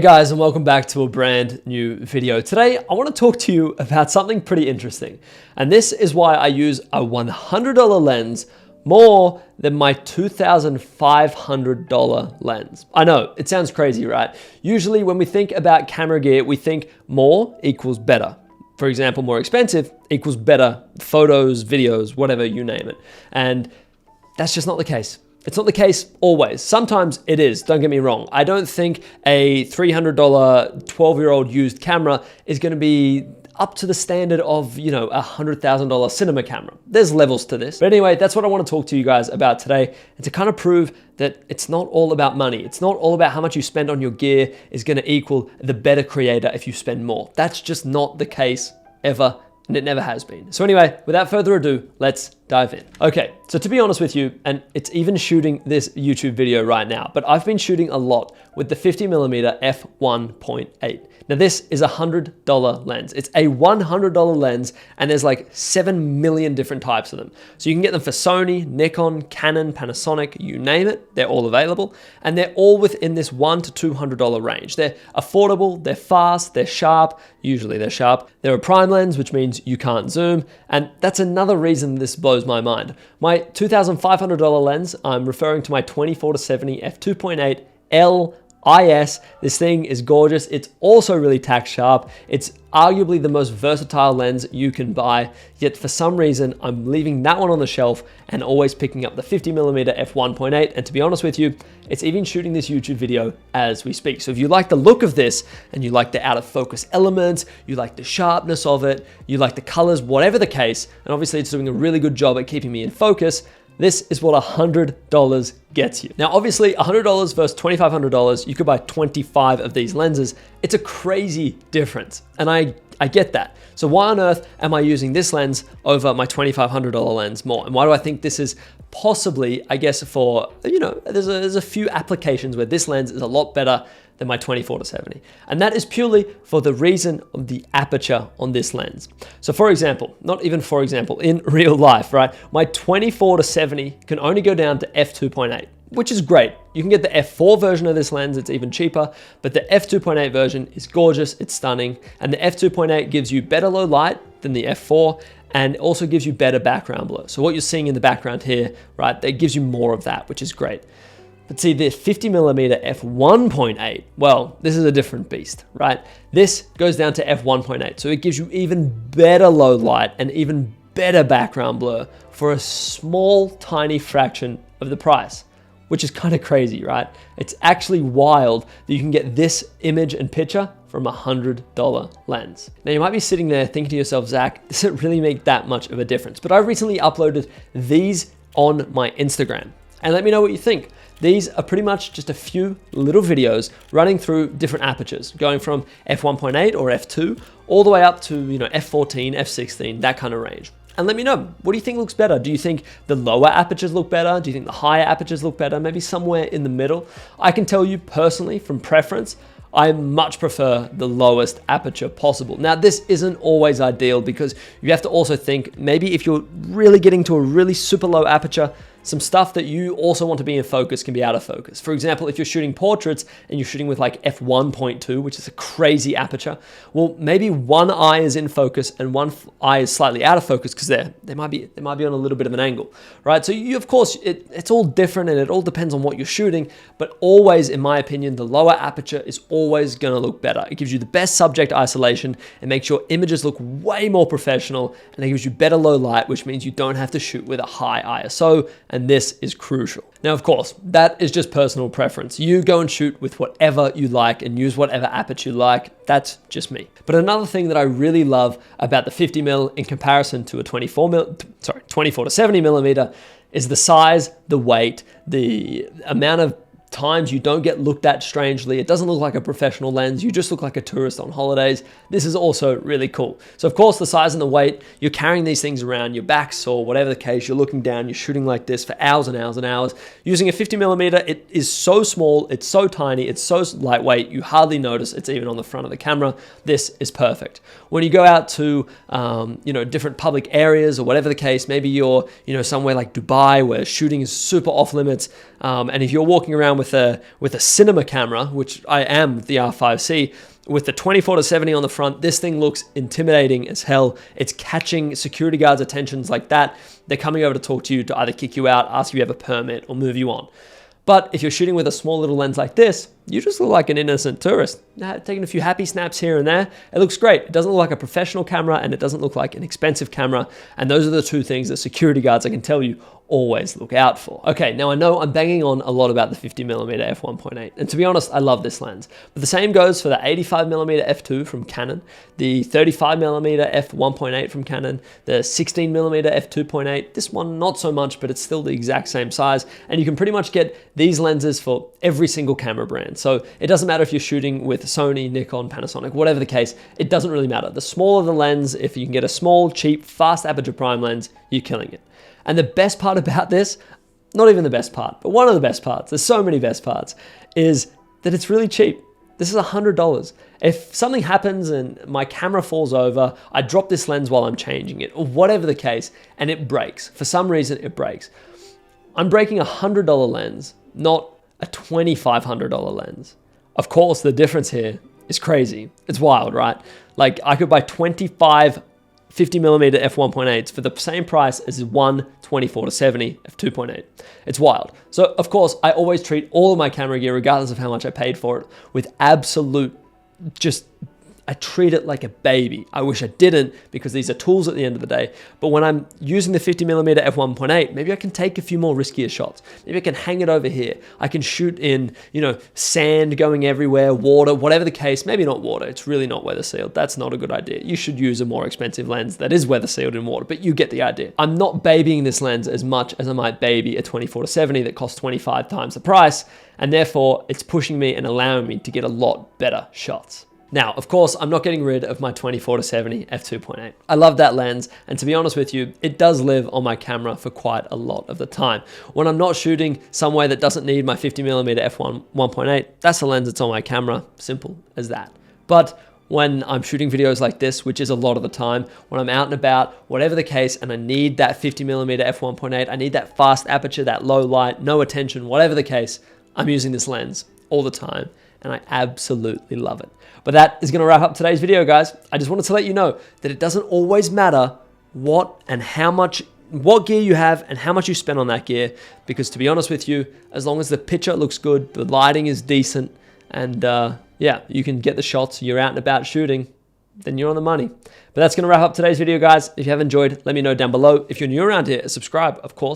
guys, and welcome back to a brand new video. Today, I want to talk to you about something pretty interesting. And this is why I use a $100 lens more than my $2,500 lens. I know, it sounds crazy, right? Usually when we think about camera gear, we think more equals better. For example, more expensive equals better photos, videos, whatever, you name it. And that's just not the case. It's not the case always. Sometimes it is, don't get me wrong. I don't think a $300 12-year-old used camera is gonna be up to the standard of, a $100,000 cinema camera. There's levels to this. But anyway, that's what I want to talk to you guys about today, and to kind of prove that it's not all about money. It's not all about how much you spend on your gear is gonna equal the better creator if you spend more. That's just not the case ever, and it never has been. So anyway, without further ado, let's dive in. Okay, so to be honest with you, and it's even shooting this YouTube video right now, but I've been shooting a lot with the 50mm f1.8. Now this is a $100 lens. It's a $100 lens, and there's like 7 million different types of them. So you can get them for Sony, Nikon, Canon, Panasonic, you name it, they're all available. And they're all within this $100 to $200 range. They're affordable, they're fast, they're sharp, usually they're sharp. They're a prime lens, which means you can't zoom. And that's another reason this blows my mind. My $2,500 lens, I'm referring to my 24-70 f2.8 LIS. This thing is gorgeous. It's also really tack sharp. It's arguably the most versatile lens you can buy, yet for some reason, I'm leaving that one on the shelf and always picking up the 50mm f1.8. And to be honest with you, it's even shooting this YouTube video as we speak. So if you like the look of this and you like the out of focus elements, you like the sharpness of it, you like the colors, whatever the case, and obviously it's doing a really good job at keeping me in focus, this is what $100 gets you. Now, obviously $100 versus $2,500, you could buy 25 of these lenses. It's a crazy difference, and I get that. So why on earth am I using this lens over my $2,500 lens more? And why do I think this is possibly, I guess, for, there's a few applications where this lens is a lot better than my 24-70. And that is purely for the reason of the aperture on this lens. So for example, not even for example, in real life, right? My 24-70 can only go down to f2.8, which is great. You can get the f4 version of this lens, it's even cheaper, but the f2.8 version is gorgeous, it's stunning, and the f2.8 gives you better low light than the f4, and also gives you better background blur. So what you're seeing in the background here, right, that gives you more of that, which is great. But see, the 50mm f1.8, well, this is a different beast, right? This goes down to f1.8, so it gives you even better low light and even better background blur for a small, tiny fraction of the price, which is kind of crazy, right? It's actually wild that you can get this image and picture from a $100 lens. Now you might be sitting there thinking to yourself, Zach, does it really make that much of a difference? But I recently uploaded these on my Instagram, and let me know what you think. These are pretty much just a few little videos running through different apertures, going from f1.8 or f2 all the way up to f14, f16, that kind of range. And let me know, what do you think looks better? Do you think the lower apertures look better? Do you think the higher apertures look better? Maybe somewhere in the middle. I can tell you personally, from preference, I much prefer the lowest aperture possible. Now, this isn't always ideal because you have to also think, maybe if you're really getting to a really super low aperture, some stuff that you also want to be in focus can be out of focus. For example, if you're shooting portraits and you're shooting with like f1.2, which is a crazy aperture, well, maybe one eye is in focus and one eye is slightly out of focus because they might be on a little bit of an angle, right? So you, of course, it's all different and it all depends on what you're shooting, but always, in my opinion, the lower aperture is always gonna look better. It gives you the best subject isolation, it makes your images look way more professional, and it gives you better low light, which means you don't have to shoot with a high ISO, and this is crucial. Now, of course, that is just personal preference. You go and shoot with whatever you like and use whatever aperture you like. That's just me. But another thing that I really love about the 50mm in comparison to a 24-70mm is the size, the weight, the amount of times you don't get looked at strangely. It doesn't look like a professional lens. You just look like a tourist on holidays. This is also really cool. So of course, the size and the weight, you're carrying these things around, your back sore, whatever the case, you're looking down, you're shooting like this for hours and hours and hours. Using a 50mm, it is so small, it's so tiny, it's so lightweight, you hardly notice it's even on the front of the camera. This is perfect. When you go out to, different public areas or whatever the case, maybe you're, somewhere like Dubai where shooting is super off limits. And if you're walking around around with a cinema camera, which I am with the R5C, with the 24-70 on the front, this thing looks intimidating as hell. It's catching security guards' attentions like that. They're coming over to talk to you to either kick you out, ask if you have a permit, or move you on. But if you're shooting with a small little lens like this, you just look like an innocent tourist, taking a few happy snaps here and there. It looks great. It doesn't look like a professional camera, and it doesn't look like an expensive camera. And those are the two things that security guards, I can tell you, always look out for. Okay, now I know I'm banging on a lot about the 50mm f1.8, and to be honest, I love this lens. But the same goes for the 85mm f2 from Canon, the 35mm f1.8 from Canon, the 16mm f2.8. This one not so much, but it's still the exact same size, and you can pretty much get these lenses for every single camera brand. So it doesn't matter if you're shooting with Sony, Nikon, Panasonic, whatever the case, it doesn't really matter. The smaller the lens, if you can get a small, cheap, fast aperture prime lens, you're killing it. And the best part about this, not even the best part, but one of the best parts, there's so many best parts, is that it's really cheap. This is $100. If something happens and my camera falls over, I drop this lens while I'm changing it, or whatever the case, and it breaks. For some reason, it breaks. I'm breaking a $100 lens, not a $2,500 lens. Of course, the difference here is crazy. It's wild, right? Like, I could buy 25 50mm f1.8s for the same price as one 24-70 f2.8. It's wild. So of course, I always treat all of my camera gear, regardless of how much I paid for it, with absolute I treat it like a baby. I wish I didn't, because these are tools at the end of the day. But when I'm using the 50mm f1.8, maybe I can take a few more riskier shots. Maybe I can hang it over here. I can shoot in, sand going everywhere, water, whatever the case. Maybe not water. It's really not weather sealed. That's not a good idea. You should use a more expensive lens that is weather sealed in water, but you get the idea. I'm not babying this lens as much as I might baby a 24-70 that costs 25 times the price, and therefore it's pushing me and allowing me to get a lot better shots. Now, of course, I'm not getting rid of my 24-70 f2.8. I love that lens, and to be honest with you, it does live on my camera for quite a lot of the time. When I'm not shooting somewhere that doesn't need my 50mm f1.8, that's the lens that's on my camera, simple as that. But when I'm shooting videos like this, which is a lot of the time, when I'm out and about, whatever the case, and I need that 50mm f1.8, I need that fast aperture, that low light, no attention, whatever the case, I'm using this lens all the time, and I absolutely love it. But that is going to wrap up today's video, guys. I just wanted to let you know that it doesn't always matter what gear you have and how much you spend on that gear, because to be honest with you, as long as the picture looks good, the lighting is decent, and yeah, you can get the shots, you're out and about shooting, then you're on the money. But that's going to wrap up today's video, guys. If you have enjoyed, let me know down below. If you're new around here, subscribe, of course.